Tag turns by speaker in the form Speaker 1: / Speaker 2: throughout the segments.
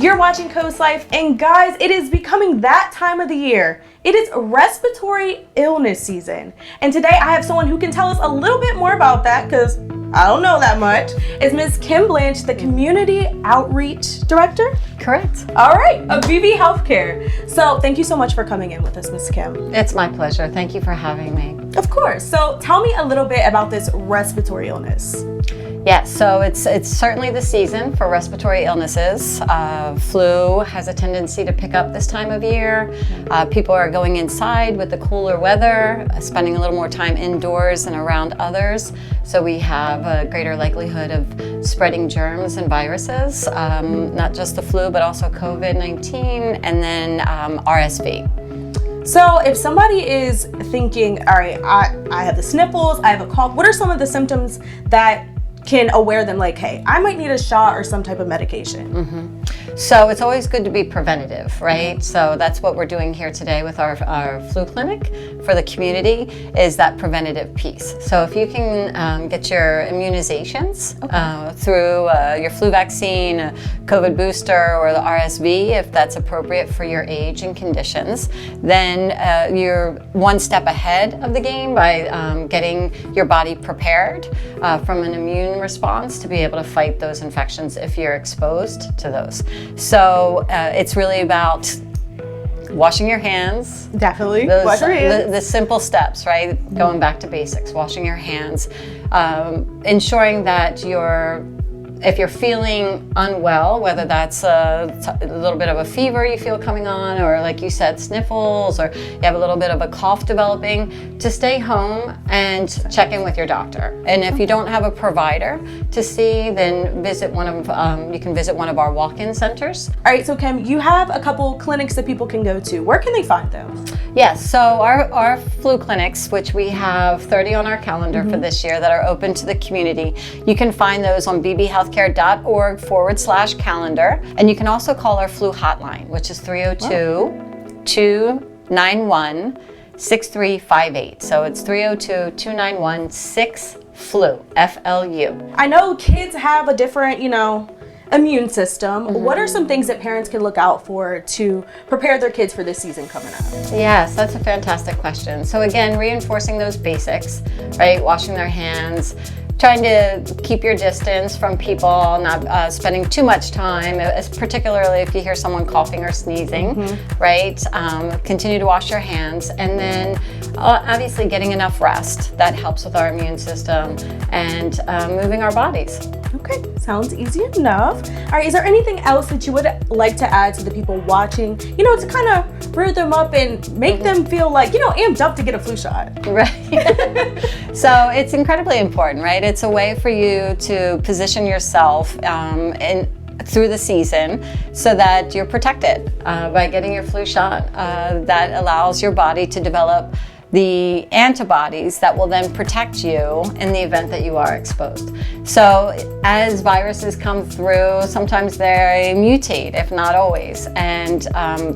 Speaker 1: You're watching CoastLife, and guys, it is becoming that time of the year. It is respiratory illness season. And today I have someone who can tell us a little bit more about that, because I don't know that much. It's Ms. Kim Blanche, the Community Outreach Director?
Speaker 2: Correct.
Speaker 1: All right, of Beebe Healthcare. So thank you so much for coming in with us, Ms. Kim.
Speaker 2: It's my pleasure. Thank you for having me.
Speaker 1: Of course. So tell me a little bit about this respiratory illness.
Speaker 2: Yes, so it's certainly the season for respiratory illnesses. Flu has a tendency to pick up this time of year. People are going inside with the cooler weather, spending a little more time indoors and around others. So we have a greater likelihood of spreading germs and viruses, not just the flu, but also COVID-19 and then RSV.
Speaker 1: So if somebody is thinking, all right, I have the sniffles, I have a cough, what are some of the symptoms that can aware them like, hey, I might need a shot or some type of medication?
Speaker 2: Mm-hmm. So it's always good to be preventative, right? So that's what we're doing here today with our flu clinic for the community, is that preventative piece. So if you can get your immunizations through your flu vaccine, COVID booster, or the RSV, if that's appropriate for your age and conditions, then you're one step ahead of the game by getting your body prepared from an immune response to be able to fight those infections if you're exposed to those. So it's really about washing your hands.
Speaker 1: Definitely. Wash your hands.
Speaker 2: The simple steps, right? Going back to basics, washing your hands, ensuring that if you're feeling unwell, whether that's a little bit of a fever you feel coming on, or like you said, sniffles, or you have a little bit of a cough developing, to stay home and check in with your doctor. And if you don't have a provider to see, then you can visit one of our walk-in centers.
Speaker 1: All right, so Kim, you have a couple clinics that people can go to. Where can they find them?
Speaker 2: Yes, so our flu clinics, which we have 30 on our calendar for this year that are open to the community, you can find those on bbhealthcare.org/calendar. And you can also call our flu hotline, which is 302-291-6358. So it's 302-291-6-FLU, F-L-U.
Speaker 1: I know kids have a different, immune system. What are some things that parents can look out for to prepare their kids for this season coming up?
Speaker 2: Yes, that's a fantastic question. So again, reinforcing those basics, right? Washing their hands, trying to keep your distance from people, not spending too much time, particularly if you hear someone coughing or sneezing, right? Continue to wash your hands, and then obviously getting enough rest. That helps with our immune system, and moving our bodies.
Speaker 1: Okay, sounds easy enough. All right, is there anything else that you would like to add to the people watching, to kind of rear them up and make them feel like, amped up to get a flu shot?
Speaker 2: Right. So it's incredibly important, right? It's a way for you to position yourself through the season so that you're protected by getting your flu shot. That allows your body to develop the antibodies that will then protect you in the event that you are exposed. So as viruses come through, sometimes they mutate, if not always. And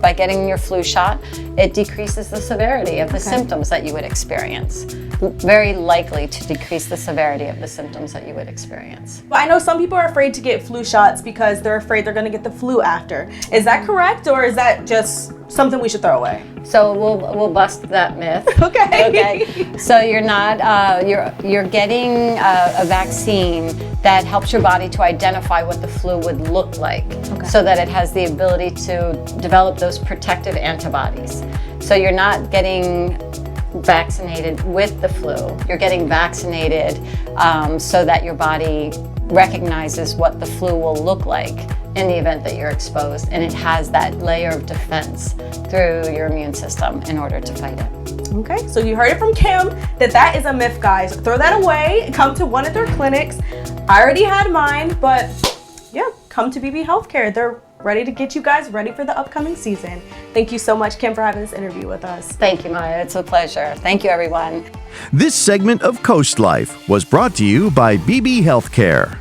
Speaker 2: by getting your flu shot, it decreases the severity of the symptoms that you would experience. Very likely to decrease the severity of the symptoms that you would experience.
Speaker 1: Well, I know some people are afraid to get flu shots because they're afraid they're going to get the flu after. Is that correct, or is that just something we should throw away?
Speaker 2: So we'll bust that myth.
Speaker 1: Okay.
Speaker 2: So you're not you're getting a vaccine that helps your body to identify what the flu would look like, so that it has the ability to develop those protective antibodies. So you're not getting vaccinated with the flu. You're getting vaccinated so that your body recognizes what the flu will look like in the event that you're exposed, and it has that layer of defense through your immune system in order to fight it.
Speaker 1: Okay, so you heard it from Kim that is a myth, guys. Throw that away. Come to one of their clinics. I already had mine, but yeah, come to Beebe Healthcare. They're ready to get you guys ready for the upcoming season. Thank you so much, Kim, for having this interview with us.
Speaker 2: Thank you, Maya. It's a pleasure. Thank you, everyone.
Speaker 3: This segment of CoastLife was brought to you by Beebe Healthcare.